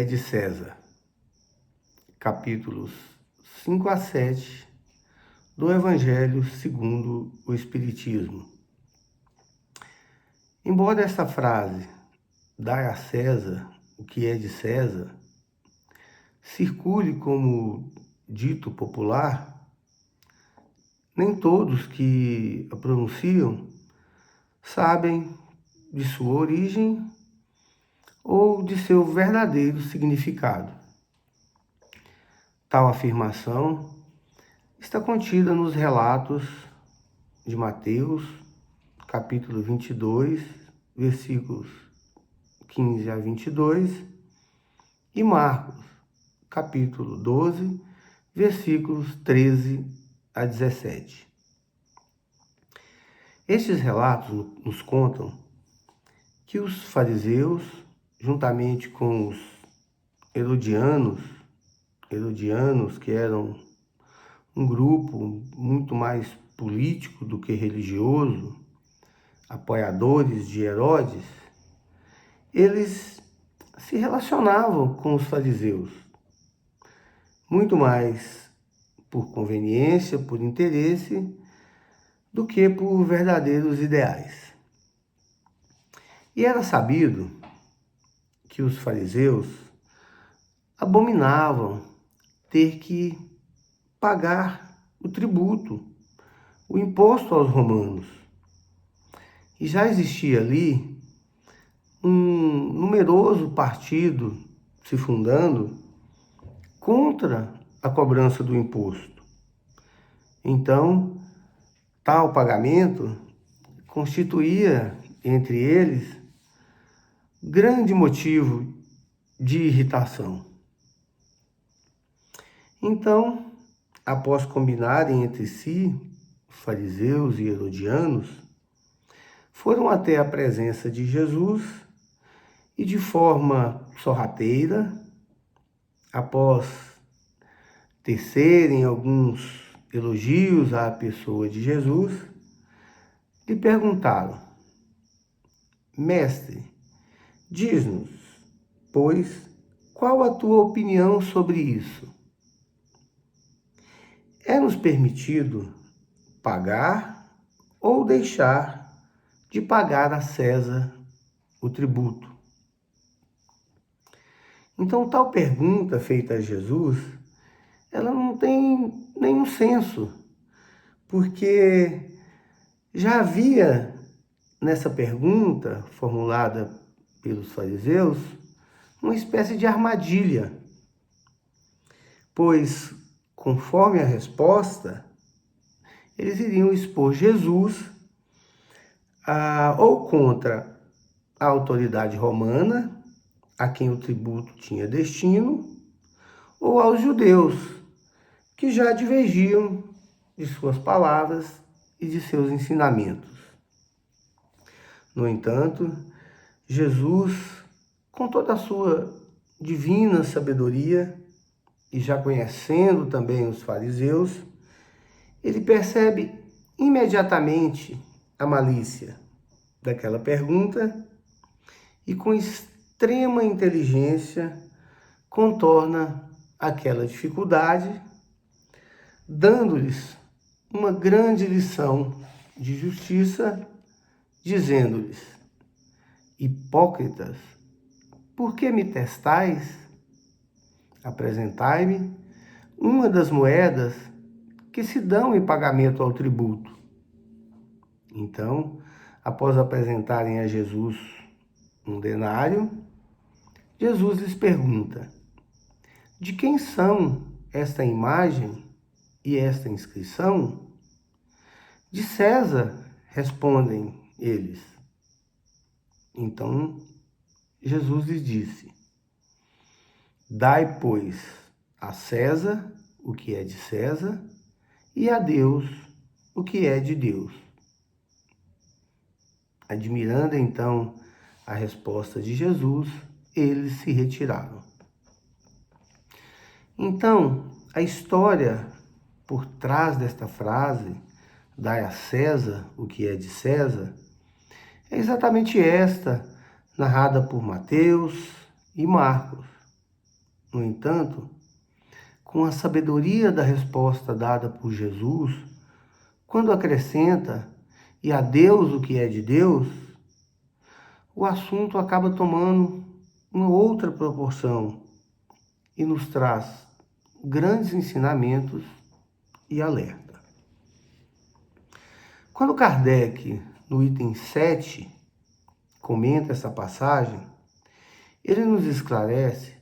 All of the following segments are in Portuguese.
é de César, capítulos 5 a 7 do Evangelho segundo o Espiritismo. Embora esta frase, dai a César o que é de César, circule como dito popular, nem todos que a pronunciam sabem de sua origem ou de seu verdadeiro significado. Tal afirmação está contida nos relatos de Mateus, capítulo 22, versículos 15 a 22, e Marcos, capítulo 12, versículos 13 a 17. Estes relatos nos contam que os fariseus, juntamente com os herodianos, que eram um grupo muito mais político do que religioso, apoiadores de Herodes, eles se relacionavam com os fariseus, muito mais por conveniência, por interesse, do que por verdadeiros ideais. E era sabido que os fariseus abominavam ter que pagar o tributo, o imposto aos romanos. E já existia ali um numeroso partido se fundando contra a cobrança do imposto. Então, tal pagamento constituía, entre eles, grande motivo de irritação. Então, após combinarem entre si, fariseus e herodianos, foram até a presença de Jesus e, de forma sorrateira, após tecerem alguns elogios à pessoa de Jesus, lhe perguntaram: Mestre, diz-nos, pois, qual a tua opinião sobre isso? É-nos permitido pagar ou deixar de pagar a César o tributo? Então, tal pergunta feita a Jesus, ela não tem nenhum senso, porque já havia nessa pergunta formulada pelos fariseus uma espécie de armadilha, pois, conforme a resposta, eles iriam expor Jesus ou contra a autoridade romana, a quem o tributo tinha destino, ou aos judeus, que já divergiam de suas palavras e de seus ensinamentos. No entanto, Jesus, com toda a sua divina sabedoria, e já conhecendo também os fariseus, ele percebe imediatamente a malícia daquela pergunta e, com extrema inteligência, contorna aquela dificuldade, dando-lhes uma grande lição de justiça, dizendo-lhes: Hipócritas, por que me testais? Apresentai-me uma das moedas que se dão em pagamento ao tributo. Então, após apresentarem a Jesus um denário, Jesus lhes pergunta: de quem são esta imagem e esta inscrição? De César, respondem eles. Então, Jesus lhes disse: dai, pois, a César o que é de César e a Deus o que é de Deus. Admirando então a resposta de Jesus, eles se retiraram. Então, a história por trás desta frase, dai a César o que é de César, é exatamente esta, narrada por Mateus e Marcos. no entanto, com a sabedoria da resposta dada por Jesus, quando acrescenta "e a Deus o que é de Deus", o assunto acaba tomando uma outra proporção e nos traz grandes ensinamentos e alerta. Quando Kardec, no item 7, comenta essa passagem, ele nos esclarece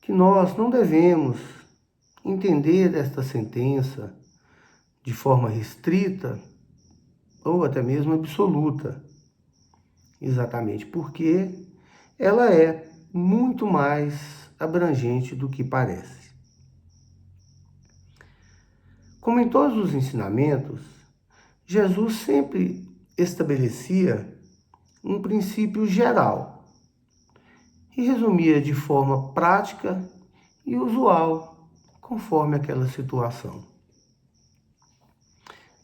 que nós não devemos entender esta sentença de forma restrita ou até mesmo absoluta, exatamente porque ela é muito mais abrangente do que parece. Como em todos os ensinamentos, Jesus sempre estabelecia um princípio geral e resumia de forma prática e usual, conforme aquela situação.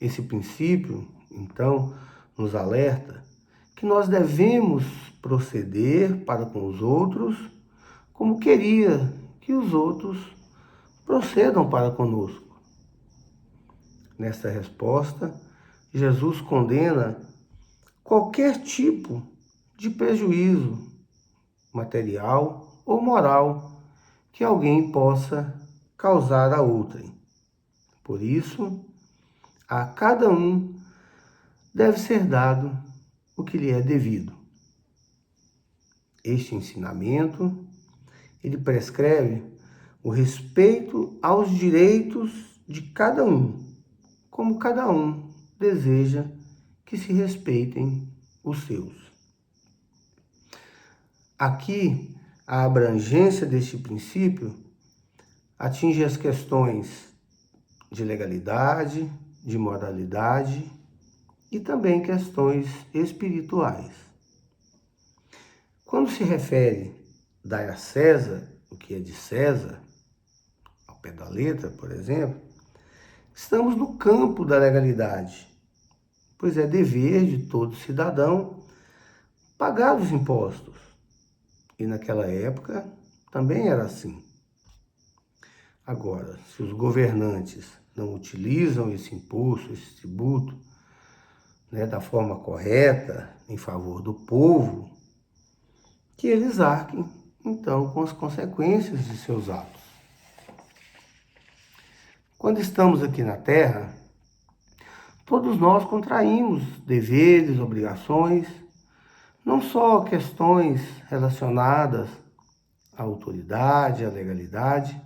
Esse princípio, então, nos alerta que nós devemos proceder para com os outros como queria que os outros procedam para conosco. Nesta resposta, Jesus condena qualquer tipo de prejuízo material ou moral que alguém possa causar a outrem. Por isso, a cada um deve ser dado o que lhe é devido. Este ensinamento, ele prescreve o respeito aos direitos de cada um, como cada um deseja que se respeitem os seus. Aqui, a abrangência deste princípio atinge as questões de legalidade, de moralidade e também questões espirituais. Quando se refere "dai a César o que é de César", ao pé da letra, por exemplo, estamos no campo da legalidade, pois é dever de todo cidadão pagar os impostos. E naquela época também era assim. Agora, se os governantes não utilizam esse imposto, esse tributo, da forma correta, em favor do povo, que eles arquem, então, com as consequências de seus atos. Quando estamos aqui na Terra, todos nós contraímos deveres, obrigações, não só questões relacionadas à autoridade, à legalidade,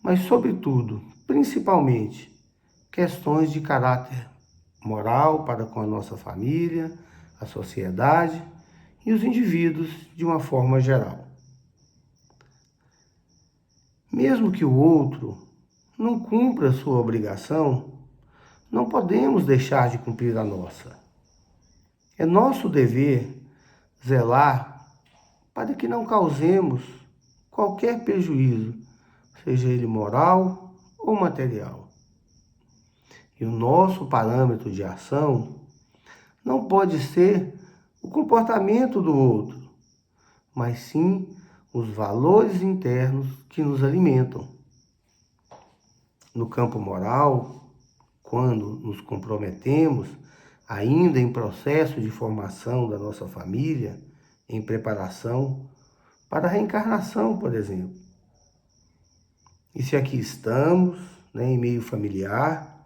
mas, sobretudo, principalmente, questões de caráter moral para com a nossa família, a sociedade e os indivíduos de uma forma geral. Mesmo que o outro não cumpra a sua obrigação, não podemos deixar de cumprir a nossa. É nosso dever zelar para que não causemos qualquer prejuízo, seja ele moral ou material. E o nosso parâmetro de ação não pode ser o comportamento do outro, mas sim os valores internos que nos alimentam. No campo moral, quando nos comprometemos, ainda em processo de formação da nossa família, em preparação para a reencarnação, por exemplo. E se aqui estamos, em meio familiar,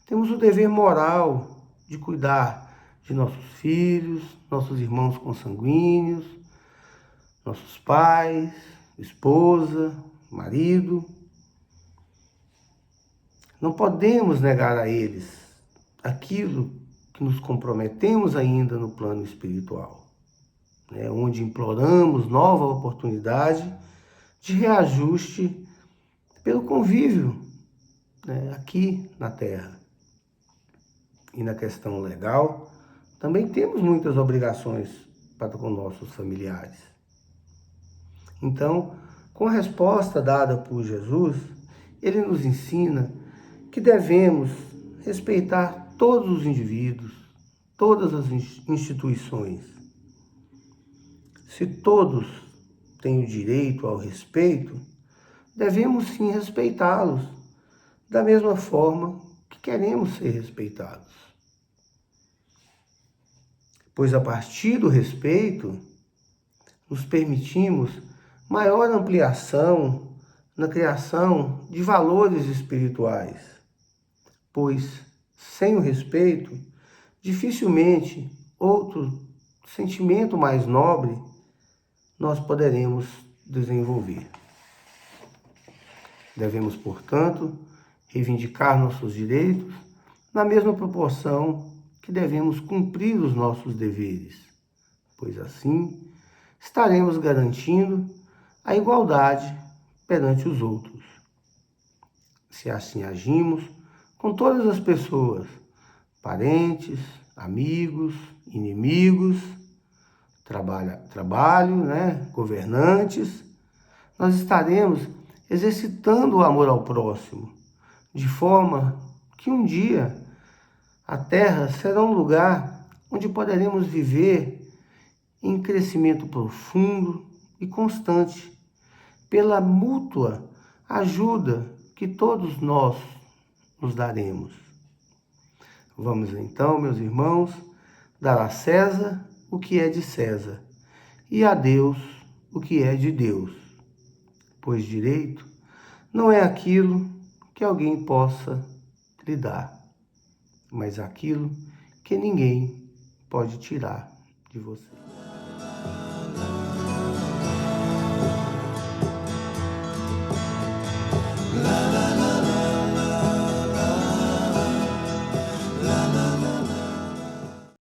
temos o dever moral de cuidar de nossos filhos, nossos irmãos consanguíneos, nossos pais, esposa, marido. Não podemos negar a eles aquilo que nos comprometemos ainda no plano espiritual, onde imploramos nova oportunidade de reajuste pelo convívio aqui na Terra. E na questão legal, também temos muitas obrigações para com nossos familiares. Então, com a resposta dada por Jesus, ele nos ensina que devemos respeitar todos os indivíduos, todas as instituições. Se todos têm o direito ao respeito, devemos sim respeitá-los da mesma forma que queremos ser respeitados. Pois a partir do respeito, nos permitimos maior ampliação na criação de valores espirituais, pois sem o respeito, dificilmente outro sentimento mais nobre nós poderemos desenvolver. Devemos, portanto, reivindicar nossos direitos na mesma proporção que devemos cumprir os nossos deveres, pois assim estaremos garantindo a igualdade perante os outros. Se assim agimos com todas as pessoas, parentes, amigos, inimigos, governantes, nós estaremos exercitando o amor ao próximo, de forma que um dia a Terra será um lugar onde poderemos viver em crescimento profundo e constante, pela mútua ajuda que todos nós nos daremos. Vamos então, meus irmãos, dar a César o que é de César e a Deus o que é de Deus, pois direito não é aquilo que alguém possa lhe dar, mas aquilo que ninguém pode tirar de você.